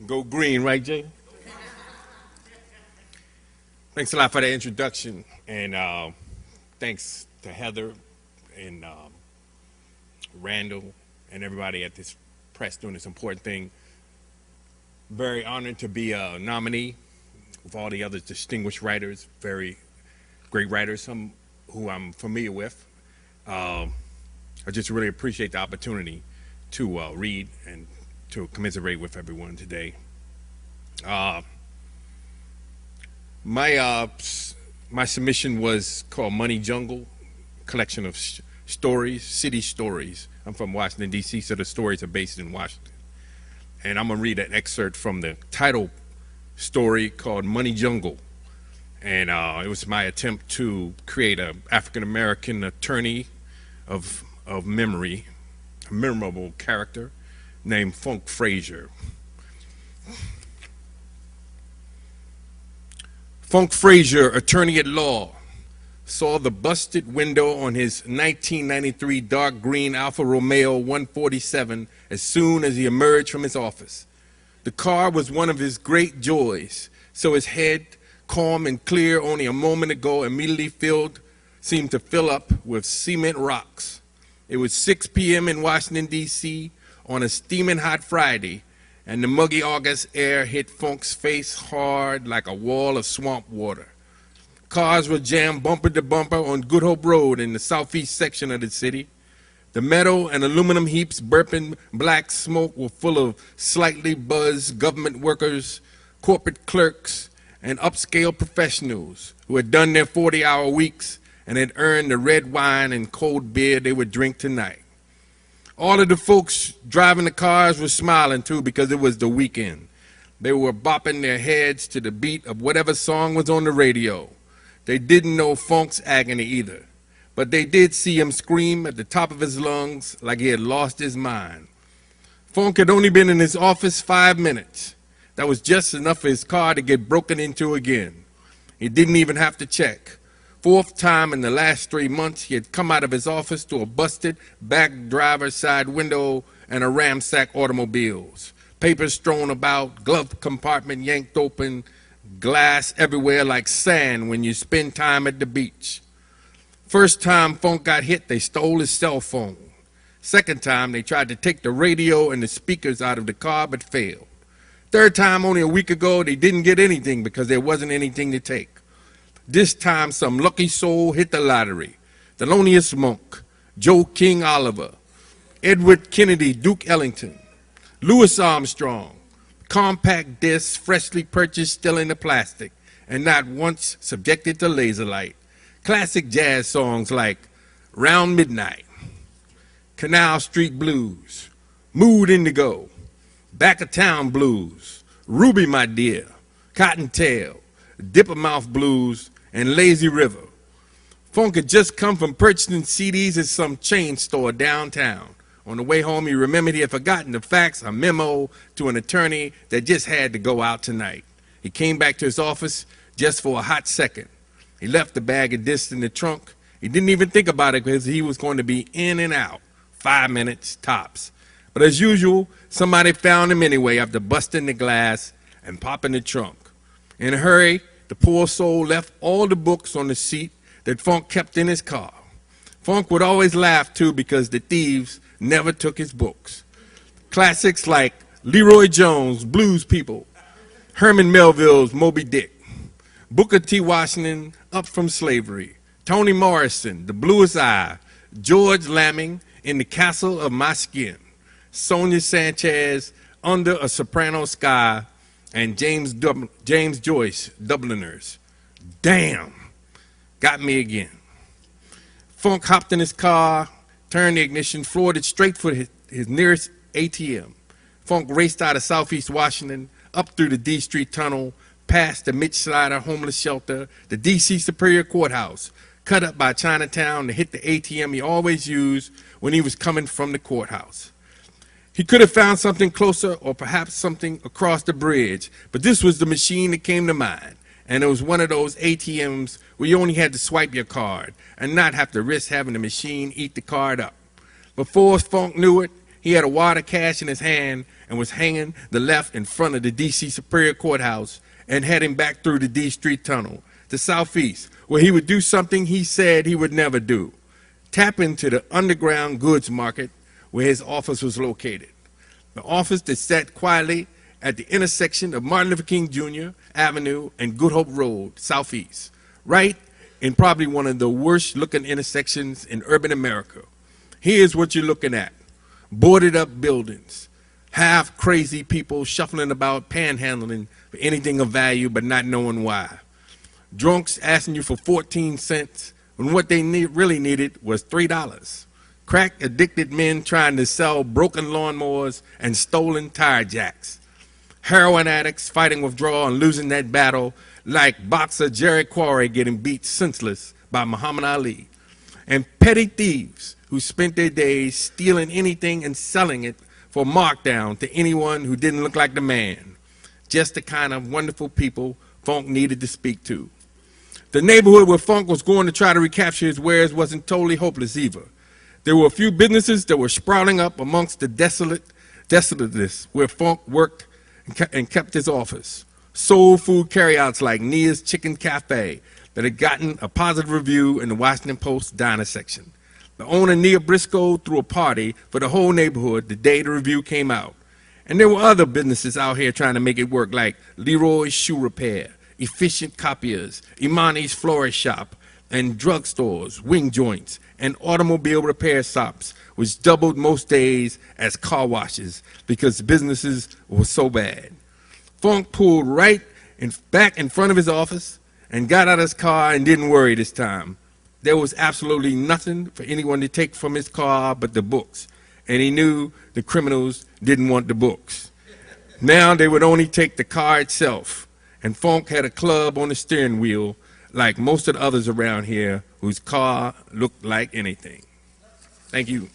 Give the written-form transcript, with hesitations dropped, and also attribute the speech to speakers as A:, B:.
A: Go green, right, Jay? Thanks a lot for the introduction, and thanks to Heather and Randall and everybody at this press doing this important thing. Very honored to be a nominee with all the other distinguished writers, very great writers, some who I'm familiar with. I just really appreciate the opportunity to read and to commiserate with everyone today. My submission was called Money Jungle, collection of stories, city stories. I'm from Washington, D.C., so the stories are based in Washington. And I'm going to read an excerpt from the title story called Money Jungle. And it was my attempt to create an African-American attorney of memory, a memorable character named Funk Frazier. Funk Frazier, attorney at law, saw the busted window on his 1993 dark green Alfa Romeo 147 as soon as he emerged from his office. The car was one of his great joys, so his head, calm and clear only a moment ago, immediately seemed to fill up with cement rocks. It was 6 p.m. in Washington, D.C. on a steaming hot Friday, and the muggy August air hit Funk's face hard like a wall of swamp water. Cars were jammed bumper to bumper on Good Hope Road in the southeast section of the city. The metal and aluminum heaps burping black smoke were full of slightly buzzed government workers, corporate clerks, and upscale professionals who had done their 40-hour weeks and had earned the red wine and cold beer they would drink tonight. All of the folks driving the cars were smiling too because it was the weekend. They were bopping their heads to the beat of whatever song was on the radio. They didn't know Funk's agony either, but they did see him scream at the top of his lungs like he had lost his mind. Funk had only been in his office 5 minutes. That was just enough for his car to get broken into again. He didn't even have to check. 4th time in the last 3 months, he had come out of his office to a busted back driver's side window and a ramsacked automobiles. Papers strewn about, glove compartment yanked open, glass everywhere like sand when you spend time at the beach. First time Funk got hit, they stole his cell phone. Second time, they tried to take the radio and the speakers out of the car but failed. Third time, only a week ago, they didn't get anything because there wasn't anything to take. This time, some lucky soul hit the lottery. Thelonious Monk, Joe King Oliver, Edward Kennedy, Duke Ellington, Louis Armstrong, compact discs freshly purchased still in the plastic and not once subjected to laser light. Classic jazz songs like Round Midnight, Canal Street Blues, Mood Indigo, Back of Town Blues, Ruby My Dear, Cottontail, Dippermouth Blues, and Lazy River. Funk had just come from purchasing CDs at some chain store downtown. On the way home, he remembered he had forgotten to fax a memo to an attorney that just had to go out tonight. He came back to his office just for a hot second. He left the bag of discs in the trunk. He didn't even think about it because he was going to be in and out, 5 minutes tops. But as usual, somebody found him anyway after busting the glass and popping the trunk. In a hurry, the poor soul left all the books on the seat that Funk kept in his car. Funk would always laugh too because the thieves never took his books. Classics like Leroy Jones, Blues People, Herman Melville's Moby Dick, Booker T. Washington, Up from Slavery, Toni Morrison, The Bluest Eye, George Lamming, In the Castle of My Skin, Sonia Sanchez, Under a Soprano Sky, and James Joyce, Dubliners. Damn, got me again. Funk hopped in his car, turned the ignition, floored it straight for his nearest ATM. Funk raced out of Southeast Washington, up through the D Street Tunnel, past the Mitch Slider homeless shelter, the D.C. Superior Courthouse, cut up by Chinatown to hit the ATM he always used when he was coming from the courthouse. He could have found something closer or perhaps something across the bridge, but this was the machine that came to mind. And it was one of those ATMs where you only had to swipe your card and not have to risk having the machine eat the card up. Before Funk knew it, He had a wad of cash in his hand and was hanging the left in front of the D.C. Superior Courthouse and heading back through the D Street Tunnel to Southeast, where he would do something he said he would never do: tap into the underground goods market where his office was located. The office that sat quietly at the intersection of Martin Luther King Jr. Avenue and Good Hope Road, Southeast, right in probably one of the worst looking intersections in urban America. Here's what you're looking at: boarded up buildings, half crazy people shuffling about panhandling for anything of value but not knowing why. Drunks asking you for 14 cents when what they really needed was $3. Crack addicted men trying to sell broken lawnmowers and stolen tire jacks. Heroin addicts fighting withdrawal and losing that battle like boxer Jerry Quarry getting beat senseless by Muhammad Ali. And petty thieves who spent their days stealing anything and selling it for markdown to anyone who didn't look like the man. Just the kind of wonderful people Funk needed to speak to. The neighborhood where Funk was going to try to recapture his wares wasn't totally hopeless either. There were a few businesses that were sprouting up amongst the desolateness where Funk worked and kept his office. Soul food carryouts like Nia's Chicken Cafe that had gotten a positive review in the Washington Post diner section. The owner, Nia Briscoe, threw a party for the whole neighborhood the day the review came out. And there were other businesses out here trying to make it work, like Leroy's Shoe Repair, Efficient Copiers, Imani's Florist Shop, and drugstores, wing joints, and automobile repair shops, which doubled most days as car washes because businesses were so bad. Funk pulled back in front of his office and got out of his car and didn't worry this time. There was absolutely nothing for anyone to take from his car but the books, and he knew the criminals didn't want the books. Now they would only take the car itself, and Funk had a club on the steering wheel like most of the others around here whose car looked like anything. Thank you.